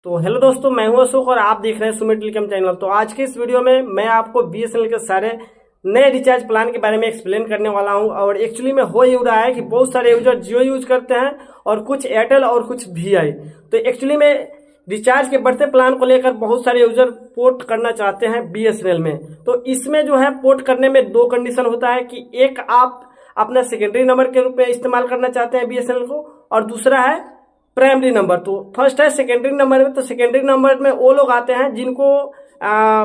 तो हेलो दोस्तों, मैं हूं अशोक और आप देख रहे हैं सुमित टेलीकॉम चैनल। तो आज के इस वीडियो में मैं आपको बीएसएनएल के सारे नए रिचार्ज प्लान के बारे में एक्सप्लेन करने वाला हूं। और एक्चुअली में हो ये रहा है कि बहुत सारे यूजर जियो यूज करते हैं और कुछ एयरटेल और कुछ वीआई। तो एक्चुअली में रिचार्ज के बढ़ते प्लान को लेकर बहुत सारे यूजर पोर्ट करना चाहते हैं बीएसएनएल में। तो इसमें जो है पोर्ट करने में दो कंडीशन होता है कि एक आप अपना सेकेंडरी नंबर के रूप में इस्तेमाल करना चाहते हैं बीएसएनएल को, और दूसरा है प्राइमरी नंबर। तो फर्स्ट है सेकेंडरी नंबर में। तो सेकेंडरी नंबर में वो लोग आते हैं जिनको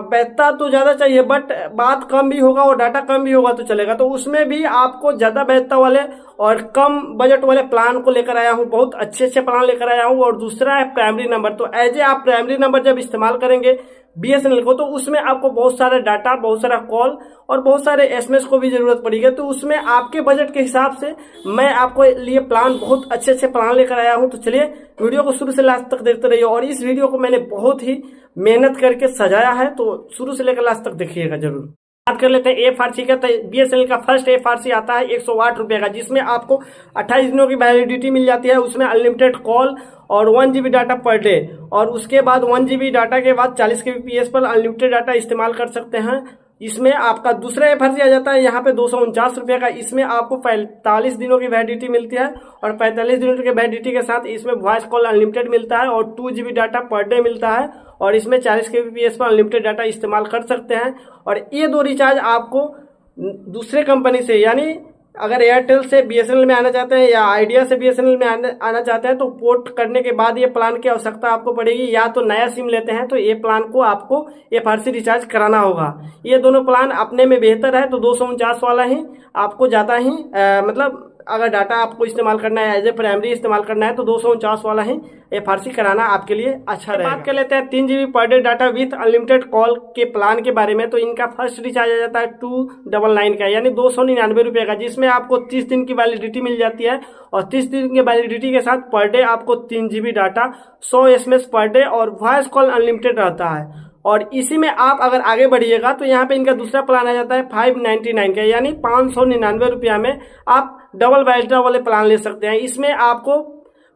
वैधता तो ज्यादा चाहिए बट बात कम भी होगा और डाटा कम भी होगा तो चलेगा। तो उसमें भी आपको ज्यादा वैधता वाले और कम बजट वाले प्लान को लेकर आया हूँ, बहुत अच्छे अच्छे प्लान लेकर आया हूँ। और दूसरा है प्राइमरी नंबर। तो एज ए आप प्राइमरी नंबर जब इस्तेमाल करेंगे बीएसएनएल को, तो उसमें आपको बहुत सारा डाटा, बहुत सारा कॉल और बहुत सारे एसएमएस को भी जरूरत पड़ेगी। तो उसमें आपके बजट के हिसाब से मैं आपको लिए प्लान, बहुत अच्छे अच्छे प्लान लेकर आया हूं। तो चलिए वीडियो को शुरू से लास्ट तक देखते रहिए। और इस वीडियो को मैंने बहुत ही मेहनत करके सजाया है, तो शुरू से लेकर लास्ट तक देखिएगा जरूर। बात कर लेते हैं एफआरसी का। तो बीएसएनएल का फर्स्ट एफआरसी आता है 108 रुपए का, जिसमें आपको 28 दिनों की वैलिडिटी मिल जाती है। उसमें अनलिमिटेड कॉल और 1 GB डाटा पर डे, और उसके बाद 1 GB डाटा के बाद 40 kbps पर अनलिमिटेड डाटा इस्तेमाल कर सकते हैं। इसमें आपका दूसरा एफआरसी आ जाता है यहाँ पे 249 रुपए का। इसमें आपको 45 दिनों की वैलिडिटी मिलती है, और 45 दिनों की वैलिडिटी के साथ इसमें वॉइस कॉल अनलिमिटेड मिलता है और 2 GB डाटा पर डे मिलता है, और इसमें 40 kbps पर अनलिमिटेड डाटा इस्तेमाल कर सकते हैं। और ये दो रिचार्ज आपको दूसरे कंपनी से, यानी अगर एयरटेल से बीएसएनएल में आना चाहते हैं या आइडिया से बीएसएनएल में आना चाहते हैं, तो पोर्ट करने के बाद ये प्लान की आवश्यकता आपको पड़ेगी। या तो नया सिम लेते हैं तो ये प्लान को आपको एफआरसी रिचार्ज कराना होगा। ये दोनों प्लान अपने में बेहतर है। तो 249 वाला ही आपको ज्यादा ही मतलब अगर डाटा आपको इस्तेमाल करना है, एज ए प्राइमरी इस्तेमाल करना है, तो 249 वाला ही एफआरसी कराना आपके लिए अच्छा रहेगा। बात कर लेते हैं 3 GB per day data with unlimited call के प्लान के बारे में। तो इनका फर्स्ट रिचार्ज आ जाता है 299 का, यानी 299 रुपए का, जिसमें आपको 30 दिन की वैलिडिटी मिल जाती है। और 30 दिन की वैलिडिटी के साथ पर डे आपको 3 GB data, 100 SMS per day और वॉइस कॉल अनलिमिटेड रहता है। और इसी में आप अगर आगे बढ़िएगा तो यहाँ पे इनका दूसरा प्लान आ जाता है 599 का, यानी 599 रुपया में आप डबल वैलिडिटी वाले प्लान ले सकते हैं। इसमें आपको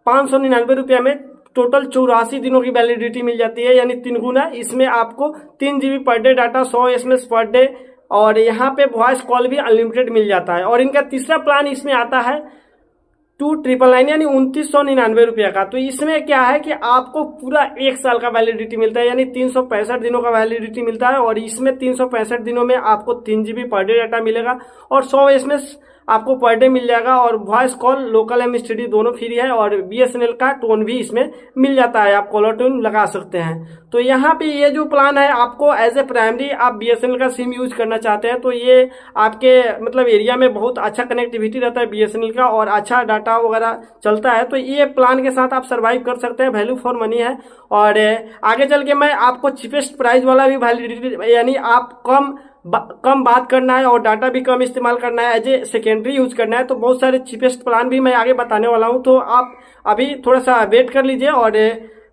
599 रुपया में टोटल 84 दिनों की वैलिडिटी मिल जाती है, यानी 3 गुना। इसमें आपको 3 GB per day data, 100 SMS per day और यहाँ पे वॉइस कॉल भी अनलिमिटेड मिल जाता है। और इनका तीसरा प्लान इसमें आता है 2999, यानी 2999 रुपया का। तो इसमें क्या है कि आपको पूरा 1 साल का वैलिडिटी मिलता है, यानी 365 दिनों का वैलिडिटी मिलता है। और इसमें 365 दिनों में आपको 3 GB पर डे डाटा मिलेगा और 100 SMS आपको पर डे मिल जाएगा, और वॉइस कॉल, लोकल एमएसटीडी दोनों फ्री है। और बीएसएनएल का टोन भी इसमें मिल जाता है, आप कॉलर ट्यून लगा सकते हैं। तो यहाँ पे ये जो प्लान है, आपको एज ए प्राइमरी आप बीएसएनएल का सिम यूज करना चाहते हैं तो ये आपके मतलब एरिया में बहुत अच्छा कनेक्टिविटी रहता है बीएसएनएल का, और अच्छा डाटा वगैरह चलता है, तो ये प्लान के साथ आप सर्वाइव कर सकते हैं। वैल्यू फॉर मनी है। और आगे चल के मैं आपको चीपेस्ट प्राइस वाला भी वैलिडिटी, यानी आप कम बात करना है और डाटा भी कम इस्तेमाल करना है, एज ए सेकेंडरी यूज करना है, तो बहुत सारे चीपेस्ट प्लान भी मैं आगे बताने वाला हूं। तो आप अभी थोड़ा सा वेट कर लीजिए और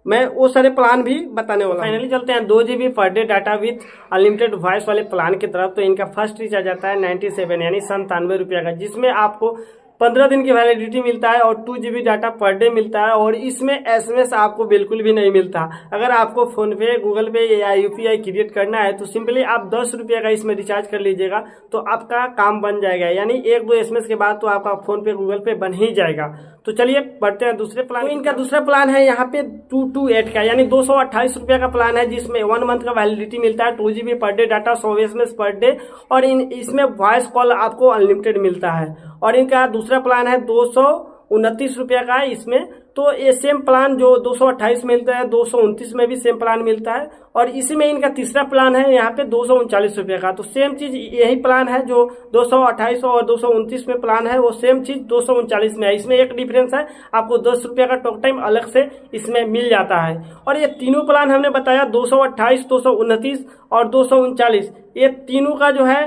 मैं वो सारे प्लान भी बताने वाला हूं। फाइनली चलते हैं 2 GB per day data with unlimited voice वाले प्लान की तरफ। तो इनका फर्स्ट रिचार्ज आता है 97, यानी 97 रुपया का, जिसमें आपको 15 दिन की वैलिडिटी मिलता है और 2 GB डाटा पर डे मिलता है। और इसमें एसएमएस आपको बिल्कुल भी नहीं मिलता। अगर आपको फोन पे, गूगल पे या यूपीआई क्रिएट करना है तो सिंपली आप 10 रुपये का इसमें रिचार्ज कर लीजिएगा, तो आपका काम बन जाएगा। यानी 1-2 एसएमएस के बाद तो आपका फोन पे, गूगल पे बन ही जाएगा। तो चलिए बढ़ते हैं दूसरे प्लान। तो इनका दूसरा प्लान है यहाँ पे 228 का, यानी 228 रुपया का प्लान है, जिसमें 1 मंथ का वैलिडिटी मिलता है, 2 GB per day data, 100 SMS per day, और इसमें वॉइस कॉल आपको अनलिमिटेड मिलता है। और इनका दूसरा प्लान है 229 रुपया का है इसमें। तो ये सेम प्लान जो 228 मिलता है, 229 में भी सेम प्लान मिलता है। और इसी में इनका तीसरा प्लान है यहाँ पे 239 रुपये का। तो सेम चीज यही प्लान है, जो 228 और 229 में प्लान है, वो सेम चीज 239 में है। इसमें एक डिफरेंस है, आपको 10 रुपये का टॉक टाइम अलग से इसमें मिल जाता है। और ये तीनों प्लान हमने बताया 228, 229 और 239, ये तीनों का जो है,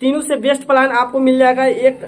तीनों से बेस्ट प्लान आपको मिल जाएगा एक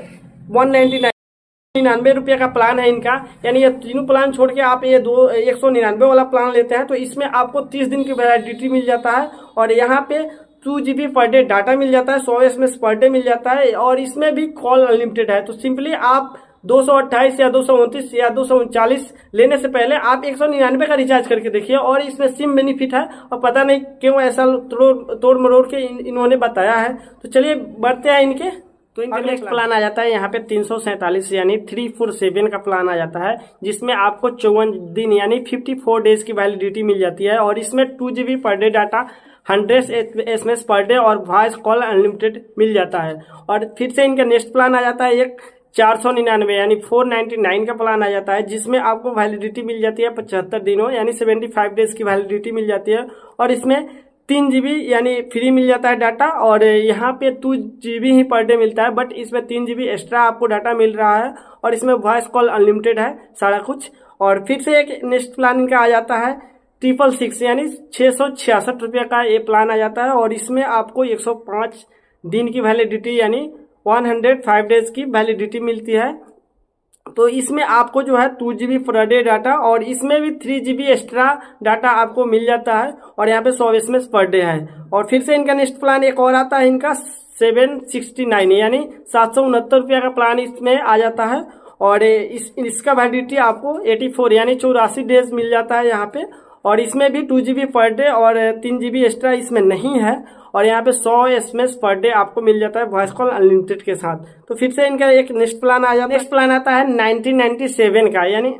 199 रुपये का प्लान है इनका। यानी ये तीनों प्लान छोड़ के आप ये 199 वाला प्लान लेते हैं तो इसमें आपको 30 दिन की वैलिडिटी मिल जाता है, और यहाँ पे 2 GB पर डे डाटा मिल जाता है, 100 SMS पर डे मिल जाता है, और इसमें भी कॉल अनलिमिटेड है। तो सिंपली आप 228 या 229 या 239 लेने से पहले आप 199 का रिचार्ज करके देखिए। और इसमें सिम बेनिफिट है और पता नहीं क्यों ऐसा तोड़ मरोड़ के इन्होंने बताया है। तो चलिए बढ़ते हैं इनके। तो इनका नेक्स्ट प्लान आ जाता है यहाँ पे 347 यानी 347 का प्लान आ जाता है, जिसमें आपको 54 दिन यानी 54 डेज की वैलिडिटी मिल जाती है। और इसमें 2 GB per day data, 100 SMS per day और वॉइस कॉल अनलिमिटेड मिल जाता है। और फिर से इनका नेक्स्ट प्लान आ जाता है एक 499 यानी 499 का प्लान आ जाता है, जिसमें आपको वैलिडिटी मिल जाती है 75 दिनों यानी 75 डेज की वैलिडिटी मिल जाती है। और इसमें 3 GB यानी फ्री मिल जाता है डाटा, और यहाँ पे 2 GB ही पर डे मिलता है, बट इसमें 3 GB एक्स्ट्रा आपको डाटा मिल रहा है। और इसमें वॉइस कॉल अनलिमिटेड है सारा कुछ। और फिर से एक नेक्स्ट प्लान इनका आ जाता है 666 यानी 666 रुपये का ये प्लान आ जाता है। और इसमें आपको 105 दिन की वैलिडिटी यानी 105 डेज की वैलिडिटी मिलती है। तो इसमें आपको जो है 2 GB पर डे डाटा, और इसमें भी 3 GB एक्स्ट्रा डाटा आपको मिल जाता है। और यहाँ पे 100 SMS पर डे है। और फिर से इनका नेक्स्ट प्लान एक और आता है इनका 769 यानी 769 रुपया का प्लान इसमें आ जाता है। और इसका वैलिडिटी आपको 84 यानी 84 डेज मिल जाता है यहाँ पे। और इसमें भी 2 GB पर डे और 3 GB एक्स्ट्रा इसमें नहीं है। और यहाँ पे 100 SMS पर डे आपको मिल जाता है वॉइस कॉल अनलिमिटेड के साथ। तो फिर से इनका एक नेक्स्ट प्लान आ जाता है। नेक्स्ट प्लान आता है 1997 का यानी,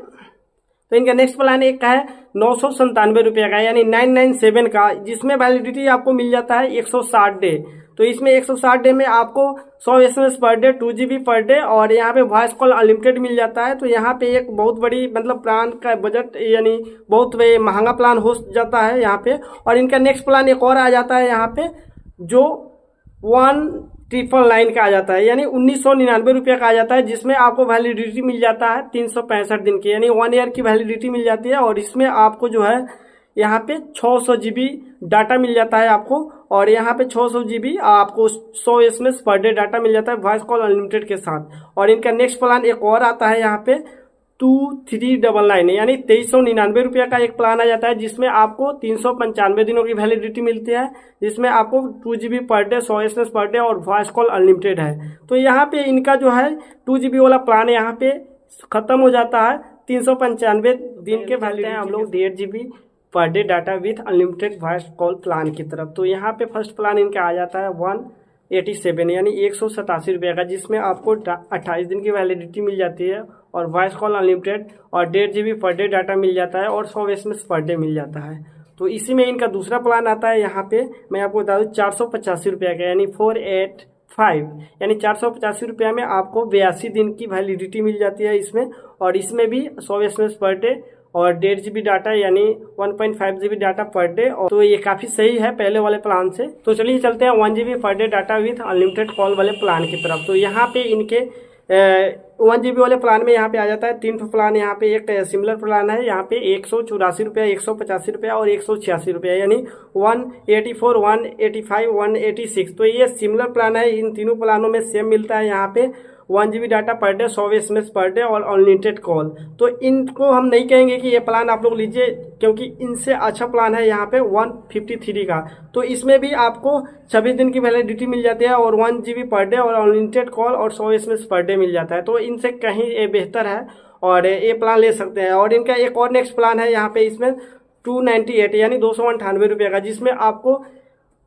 तो इनका नेक्स्ट प्लान एक का है 997 रुपये का यानी 997 का, जिसमें वैलिडिटी आपको मिल जाता है 160 डे। तो इसमें 160 डे में आपको 100 SMS per day, 2 GB per day और यहाँ पे वॉइस कॉल अनलिमिटेड मिल जाता है। तो यहाँ पे एक बहुत बड़ी मतलब प्लान का बजट यानी बहुत महंगा प्लान हो जाता है यहाँ पे। और इनका नेक्स्ट प्लान एक और आ जाता है यहाँ पे जो 1999 का आ जाता है यानी 1999 रुपये का आ जाता है, जिसमें आपको वैलिडिटी मिल जाता है 365 दिन की यानी 1 ईयर की वैलिडिटी मिल जाती है। और इसमें आपको जो है यहाँ पे 600 GB डाटा मिल जाता है आपको। और यहाँ पे 600 GB आपको 100 SMS पर डे डाटा मिल जाता है वॉइस कॉल अनलिमिटेड के साथ। और इनका नेक्स्ट प्लान एक और आता है यहाँ पे 2399 यानी 2399 रुपये का एक प्लान आ जाता है, जिसमें आपको 395 दिनों की वैलिडिटी मिलती है, जिसमें आपको 2 GB per day, 100 SMS per day और वॉइस कॉल अनलिमिटेड है। तो यहाँ पे इनका जो है 2 GB वाला प्लान यहाँ पे खत्म हो जाता है 395 दिन के वैलिडिटी। हम लोग 1.5 GB per day data with unlimited voice call plan की तरफ। तो यहाँ पे फर्स्ट प्लान इनका आ जाता है 187 यानी 187 रुपये का, जिसमें आपको 28 दिन की वैलिडिटी मिल जाती है और वॉइस कॉल अनलिमिटेड और 1.5 GB पर डे डाटा मिल जाता है और 100 SMS पर डे मिल जाता है। तो इसी में इनका दूसरा प्लान आता है यहाँ पे मैं आपको बता दूँ 485 रुपये का यानी 485 यानी 485 रुपये में आपको 82 दिन की वैलिडिटी मिल जाती है इसमें। और इसमें भी 100 SMS पर डे और 1.5 GB डाटा यानी 1.5 GB डाटा पर डे। तो ये काफी सही है पहले वाले प्लान से। तो चलिए चलते हैं 1 GB per day data with unlimited call वाले प्लान की तरफ। तो यहाँ पे इनके 1 GB वाले प्लान में यहाँ पे आ जाता है 3 प्लान। यहाँ पे एक सिमिलर प्लान है यहाँ पे 184 रुपये, 185 रुपये और 186 रुपये यानी 184, 185, 186। तो ये सिमिलर प्लान है। इन तीनों प्लानों में सेम मिलता है यहाँ पे 1 GB data per day, 100 SMS per day और अनलिमिटेड कॉल। तो इनको हम नहीं कहेंगे कि ये प्लान आप लोग लीजिए, क्योंकि इनसे अच्छा प्लान है यहाँ पे 153 का। तो इसमें भी आपको 26 दिन की वैलिडिटी मिल जाती है और 1 GB पर डे और अनलिमिटेड कॉल और 100 SMS पर डे मिल जाता है। तो इनसे कहीं ये बेहतर है और ये प्लान ले सकते हैं। और इनका एक और नेक्स्ट प्लान है यहाँ पे इसमें 298 यानी 298 रुपये का, जिसमें आपको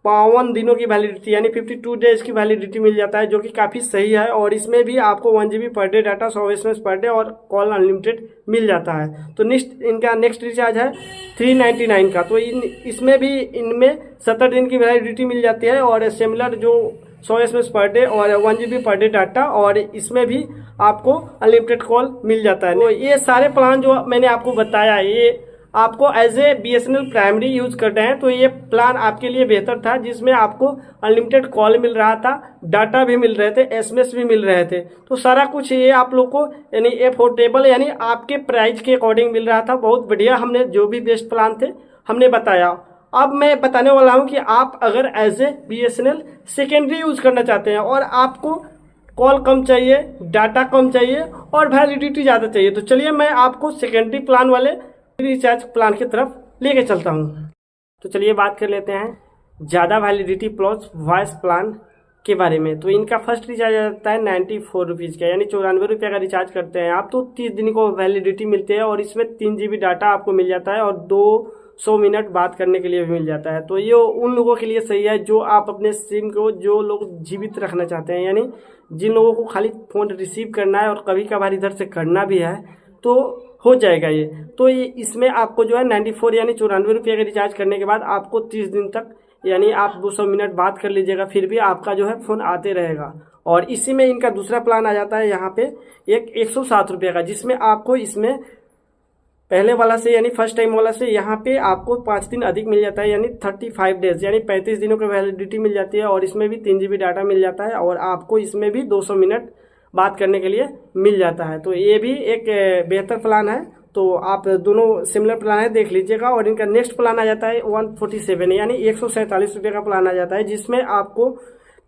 52 दिनों की वैलिडिटी यानी 52 डेज की वैलिडिटी मिल जाता है, जो कि काफ़ी सही है। और इसमें भी आपको 1 GB per day data, 100 SMS per day और कॉल अनलिमिटेड मिल जाता है। तो इनका नेक्स्ट रिचार्ज है 399 का। तो इसमें भी इनमें 70 दिन की वैलिडिटी मिल जाती है और सिमिलर जो 100 SMS पर डे और 1 GB पर डे डाटा, और इसमें भी आपको अनलिमिटेड कॉल मिल जाता है। तो ये सारे प्लान जो मैंने आपको बताया ये आपको as a BSNL primary use कर रहे हैं, तो ये प्लान आपके लिए बेहतर था, जिसमें आपको अनलिमिटेड कॉल मिल रहा था, डाटा भी मिल रहे थे, SMS भी मिल रहे थे। तो सारा कुछ ये आप लोग को यानी अफोर्डेबल यानी आपके प्राइस के अकॉर्डिंग मिल रहा था। बहुत बढ़िया हमने जो भी बेस्ट प्लान थे हमने बताया। अब मैं बताने वाला हूँ कि आप अगर as a BSNL secondary use करना चाहते हैं और आपको कॉल कम चाहिए, डाटा कम चाहिए और वैलिडिटी ज़्यादा चाहिए, तो चलिए मैं आपको सेकेंडरी प्लान वाले रिचार्ज प्लान की तरफ लेके चलता हूँ। तो चलिए बात कर लेते हैं ज़्यादा वैलिडिटी प्लस वॉइस प्लान के बारे में। तो इनका फर्स्ट रिचार्ज आता है 94 रुपीज़ का, यानी 94 रुपये का रिचार्ज करते हैं आप तो 30 दिन को वैलिडिटी मिलती है और इसमें 3 GB डाटा आपको मिल जाता है और 200 मिनट बात करने के लिए भी मिल जाता है। तो ये उन लोगों के लिए सही है जो आप अपने सिम को जो लोग जीवित रखना चाहते हैं, यानी जिन लोगों को खाली फ़ोन रिसीव करना है और कभी कभार इधर से करना भी है तो हो जाएगा ये। तो ये इसमें आपको जो है 94 यानी 94 रुपये का रिचार्ज करने के बाद आपको 30 दिन तक यानी आप 200 मिनट बात कर लीजिएगा, फिर भी आपका जो है फ़ोन आते रहेगा। और इसी में इनका दूसरा प्लान आ जाता है यहाँ पे एक 107 रुपये का, जिसमें आपको इसमें पहले वाला से यानी फर्स्ट टाइम वाला से यहाँ पे आपको 5 दिन अधिक मिल जाता है, यानी 35 डेज यानी 35 दिनों की वैलिडिटी मिल जाती है और इसमें भी 3 GB डाटा मिल जाता है और आपको इसमें भी 200 मिनट बात करने के लिए मिल जाता है। तो ये भी एक बेहतर प्लान है, तो आप दोनों सिमिलर प्लान है, देख लीजिएगा। और इनका नेक्स्ट प्लान आ जाता है 147 यानी 147 रुपये का प्लान आ जाता है, जिसमें आपको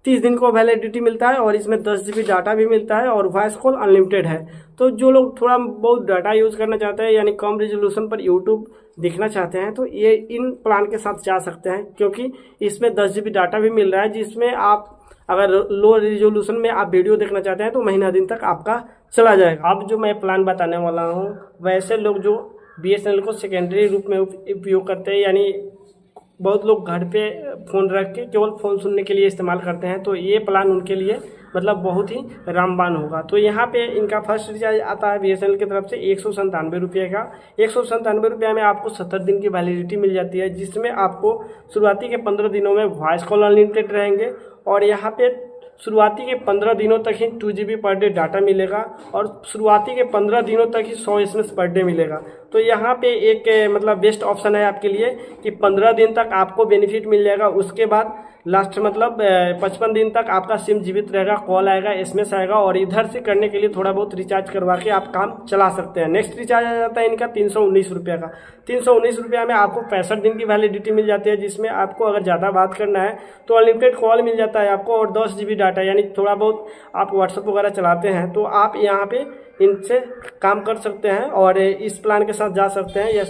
30 दिन को वैलिडिटी मिलता है और इसमें 10 GB डाटा भी मिलता है और वॉइस कॉल अनलिमिटेड है। तो जो लोग थोड़ा बहुत डाटा यूज़ करना चाहते हैं यानी कम रेजोल्यूशन पर यूट्यूब देखना चाहते हैं तो ये इन प्लान के साथ जा सकते हैं, क्योंकि इसमें 10 GB डाटा भी मिल रहा है, जिसमें आप अगर लो रेजोल्यूशन में आप वीडियो देखना चाहते हैं तो महीना दिन तक आपका चला जाएगा। अब जो मैं प्लान बताने वाला हूँ वैसे लोग जो BSNL को सेकेंडरी रूप में उपयोग करते हैं, यानी बहुत लोग घर पे फ़ोन रख के केवल फ़ोन सुनने के लिए इस्तेमाल करते हैं, तो ये प्लान उनके लिए मतलब बहुत ही रामबान होगा। तो यहाँ पे इनका फर्स्ट रिचार्ज आता है BSNL की तरफ से 197 रुपये का। 197 रुपये में आपको 70 दिन की वैलिडिटी मिल जाती है, जिसमें आपको शुरुआती के 15 दिनों में वॉइस कॉल अनलिमिटेड रहेंगे और यहाँ पे शुरुआती के 15 दिनों तक ही 2 GB पर डे डाटा मिलेगा और शुरुआती के 15 दिनों तक ही 100 SMS पर डे मिलेगा। तो यहाँ पे एक मतलब बेस्ट ऑप्शन है आपके लिए कि 15 दिन तक आपको बेनिफिट मिल जाएगा, उसके बाद लास्ट मतलब 55 दिन तक आपका सिम जीवित रहेगा, कॉल आएगा, SMS आएगा और इधर से करने के लिए थोड़ा बहुत रिचार्ज करवा के आप काम चला सकते हैं। नेक्स्ट रिचार्ज आ जाता है इनका 319 रुपये का। 319 रुपये में आपको 65 दिन की वैलिडिटी मिल जाती है, जिसमें आपको अगर ज़्यादा बात करना है तो अनलिमिटेड कॉल मिल जाता है आपको और 10 GB डाटा, यानी थोड़ा बहुत आप व्हाट्सएप वगैरह चलाते हैं तो आप यहाँ पे इनसे काम कर सकते हैं और इस प्लान के साथ जा सकते हैं।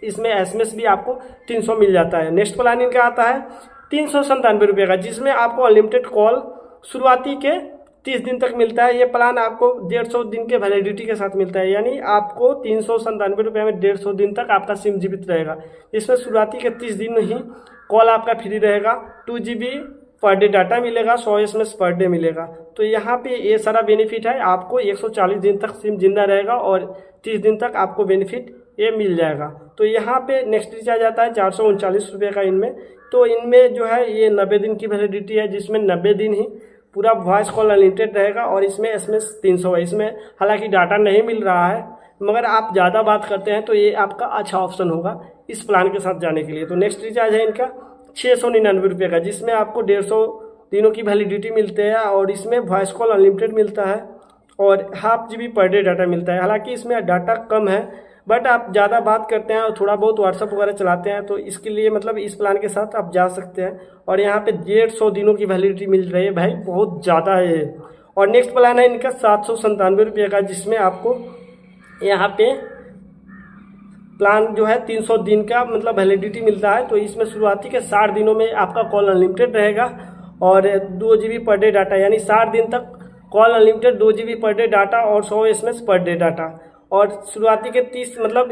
इसमें SMS भी आपको 300 मिल जाता है। नेक्स्ट प्लान इनका आता है 397 रुपये का, जिसमें आपको अनलिमिटेड कॉल शुरुआती के 30 दिन तक मिलता है। ये प्लान आपको 150 दिन के वैलिडिटी के साथ मिलता है, यानी आपको 397 रुपये में 150 दिन तक आपका सिम जीवित रहेगा। इसमें शुरुआती के 30 दिन ही कॉल आपका फ्री रहेगा, 2 GB पर डे डाटा मिलेगा, 100 SMS पर डे मिलेगा। तो यहाँ पे ये सारा बेनिफिट है, आपको 140 दिन तक सिम जिंदा रहेगा और 30 दिन तक आपको बेनिफिट ये मिल जाएगा। तो यहाँ पे नेक्स्ट रिचार्ज आता है 439 रुपये का इनमें। तो इनमें जो है ये 90 दिन की वैलिडिटी है, जिसमें 90 दिन ही पूरा वॉइस कॉल अनलिमिटेड रहेगा और इसमें SMS 300 है। इसमें हालांकि डाटा नहीं मिल रहा है, मगर आप ज़्यादा बात करते हैं तो ये आपका अच्छा ऑप्शन होगा इस प्लान के साथ जाने के लिए। तो नेक्स्ट रिचार्ज है इनका 699 रुपये का, जिसमें आपको 150 दिनों की वैलिडिटी मिलते हैं और इसमें वॉइस कॉल अनलिमिटेड मिलता है और ½ GB पर डे डाटा मिलता है। हालांकि इसमें डाटा कम है, बट आप ज़्यादा बात करते हैं और थोड़ा बहुत व्हाट्सअप वगैरह चलाते हैं तो इसके लिए मतलब इस प्लान के साथ आप जा सकते हैं और यहाँ पे 150 दिनों की वैलिडिटी मिल रही है। भाई बहुत ज़्यादा है ये। और नेक्स्ट प्लान है इनका 797 रुपये का, जिसमें आपको यहाँ पे प्लान जो है 300 दिन का मतलब वैलिडिटी मिलता है। तो इसमें शुरुआती के 60 दिनों में आपका कॉल अनलिमिटेड रहेगा और 2 GB पर डे डाटा, यानी 60 दिन तक call unlimited, 2 GB per day data और 100 SMS पर डे डाटा। और शुरुआती के 30 मतलब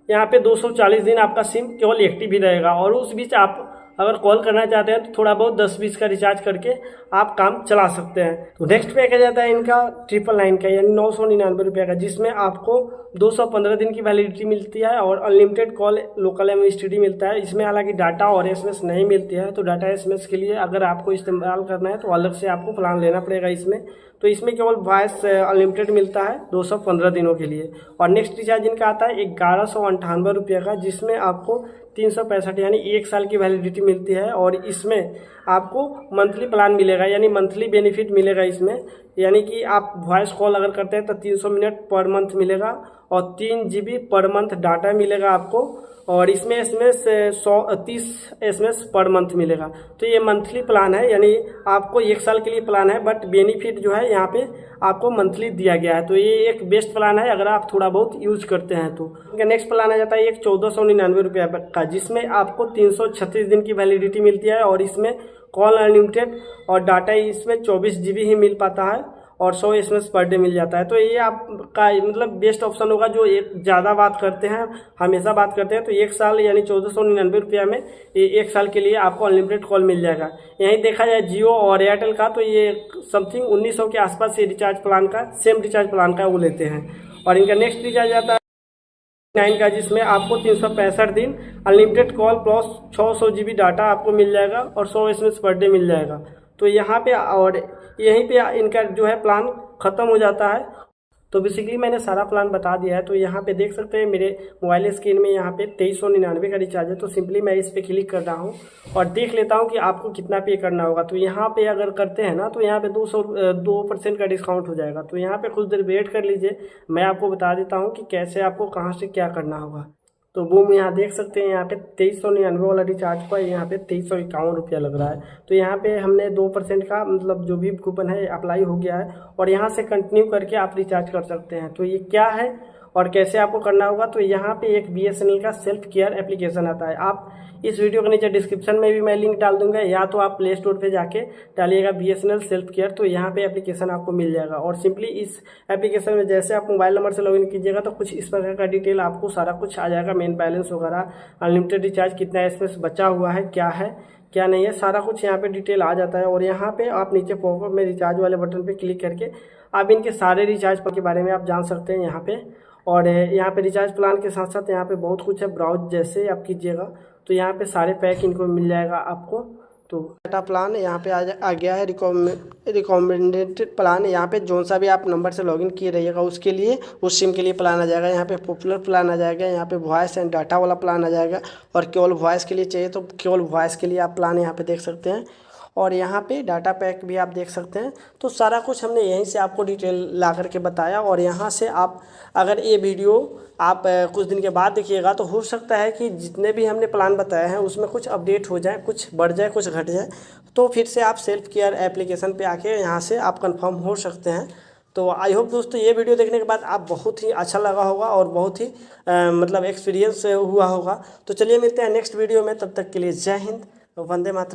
यहाँ पे 240 दिन आपका सिम केवल एक्टिव ही रहेगा और उस बीच आप अगर कॉल करना चाहते हैं तो थोड़ा बहुत 10-20 का रिचार्ज करके आप काम चला सकते हैं। तो नेक्स्ट पैकेज आता है इनका 999 का, यानी 999 रुपये का, जिसमें आपको 215 दिन की वैलिडिटी मिलती है और अनलिमिटेड कॉल, लोकल STD मिलता है। इसमें हालांकि डाटा और SMS नहीं मिलती है, तो डाटा SMS के लिए अगर आपको इस्तेमाल करना है तो अलग से आपको प्लान लेना पड़ेगा इसमें। तो इसमें केवल वॉइस अनलिमिटेड मिलता है 215 दिनों के लिए। और नेक्स्ट रिचार्ज इनका आता है 1198 रुपये का, जिसमें आपको 365 यानी 1 साल की वैलिडिटी मिलती है और इसमें आपको मंथली प्लान मिलेगा, यानी मंथली बेनिफिट मिलेगा इसमें। यानी कि आप वॉइस कॉल अगर करते हैं तो 300 मिनट पर मंथ मिलेगा और 3 GB पर मंथ डाटा मिलेगा आपको और इसमें SMS 130 SMS पर मंथ मिलेगा। तो ये मंथली प्लान है, यानी आपको 1 साल के लिए प्लान है, बट बेनिफिट जो है यहाँ पे आपको मंथली दिया गया है। तो ये एक बेस्ट प्लान है अगर आप थोड़ा बहुत यूज करते हैं तो। नेक्स्ट प्लान आ जाता है एक 1499 रुपये का, जिसमें आपको 336 दिन की वैलिडिटी मिलती है और इसमें कॉल अनलिमिटेड और डाटा इसमें 24 GB ही मिल पाता है और 100 SMS पर डे मिल जाता है। तो ये आपका मतलब बेस्ट ऑप्शन होगा जो एक ज़्यादा बात करते हैं, हमेशा बात करते हैं। तो 1 साल यानी 1499 रुपया में ये 1 साल के लिए आपको अनलिमिटेड कॉल मिल जाएगा। यहीं देखा जाए जियो और एयरटेल का तो ये समथिंग 1900 के आसपास ये रिचार्ज प्लान का सेम रिचार्ज प्लान का वो लेते हैं। और इनका नेक्स्ट रिचार्ज आता है 9 का, जिसमें आपको 365 दिन unlimited call plus 600 GB data आपको मिल जाएगा और 100 SMS पर डे मिल जाएगा। तो यहाँ पे और यहीं पे इनका जो है प्लान ख़त्म हो जाता है। तो बेसिकली मैंने सारा प्लान बता दिया है। तो यहाँ पे देख सकते हैं मेरे मोबाइल स्क्रीन में यहाँ पे 2399 का रिचार्ज है। तो सिंपली मैं इस पर क्लिक कर रहा हूँ और देख लेता हूँ कि आपको कितना पे करना होगा। तो यहाँ पे अगर करते हैं ना तो यहाँ पे 2% का डिस्काउंट हो जाएगा। तो यहाँ पे कुछ देर वेट कर लीजिए, मैं आपको बता देता हूँ कि कैसे आपको कहाँ से क्या करना होगा। तो बूम, यहाँ देख सकते हैं यहाँ पे 2399 वाला रिचार्ज पर यहाँ पे 2351 रुपया लग रहा है। तो यहाँ पे हमने 2% का मतलब जो भी कूपन है अप्लाई हो गया है और यहाँ से कंटिन्यू करके आप रिचार्ज कर सकते हैं। तो ये क्या है और कैसे आपको करना होगा, तो यहाँ पे एक BSNL का सेल्फ केयर एप्लीकेशन आता है। आप इस वीडियो के नीचे डिस्क्रिप्शन में भी मैं लिंक डाल दूंगा, या तो आप प्ले स्टोर पे जाके डालिएगा BSNL सेल्फ केयर, तो यहाँ पे एप्लीकेशन आपको मिल जाएगा। और सिंपली इस एप्लीकेशन में जैसे आप मोबाइल नंबर से लॉगिन कीजिएगा तो कुछ इस प्रकार का डिटेल आपको सारा कुछ आ जाएगा, मेन बैलेंस वगैरह, अनलिमिटेड रिचार्ज, कितना SMS बचा हुआ है, क्या नहीं है, सारा कुछ यहाँ पे डिटेल आ जाता है। और यहाँ पे आप नीचे पॉपअप में रिचार्ज वाले बटन पे क्लिक करके आप इनके सारे रिचार्ज के बारे में आप जान सकते हैं यहाँ पे। और यहाँ पे रिचार्ज प्लान के साथ साथ यहाँ पे बहुत कुछ है, ब्राउज जैसे आप कीजिएगा तो यहाँ पे सारे पैक इनको मिल जाएगा आपको। तो डाटा प्लान यहाँ पे आ गया है, रिकमेंडेड प्लान। यहाँ पे जो सा भी आप नंबर से लॉगिन किए रहिएगा उसके लिए उस सिम के लिए प्लान आ जाएगा। यहाँ पे पॉपुलर प्लान आ जाएगा, यहाँ पे वॉइस एंड डाटा वाला प्लान आ जाएगा। और केवल वॉइस के लिए चाहिए तो केवल वॉइस के लिए आप प्लान यहाँ पे देख सकते हैं। और यहाँ पे डाटा पैक भी आप देख सकते हैं। तो सारा कुछ हमने यहीं से आपको डिटेल ला करके बताया। और यहाँ से आप अगर ये वीडियो आप कुछ दिन के बाद देखिएगा तो हो सकता है कि जितने भी हमने प्लान बताए हैं उसमें कुछ अपडेट हो जाए, कुछ बढ़ जाए, कुछ घट जाए, तो फिर से आप सेल्फ केयर एप्लीकेशन पे आके यहाँ से आप कंफर्म हो सकते हैं। तो आई होप दोस्तों ये वीडियो देखने के बाद आप बहुत ही अच्छा लगा होगा और बहुत ही मतलब एक्सपीरियंस हुआ होगा। तो चलिए मिलते हैं नेक्स्ट वीडियो में, तब तक के लिए जय हिंद, वंदे मातरम।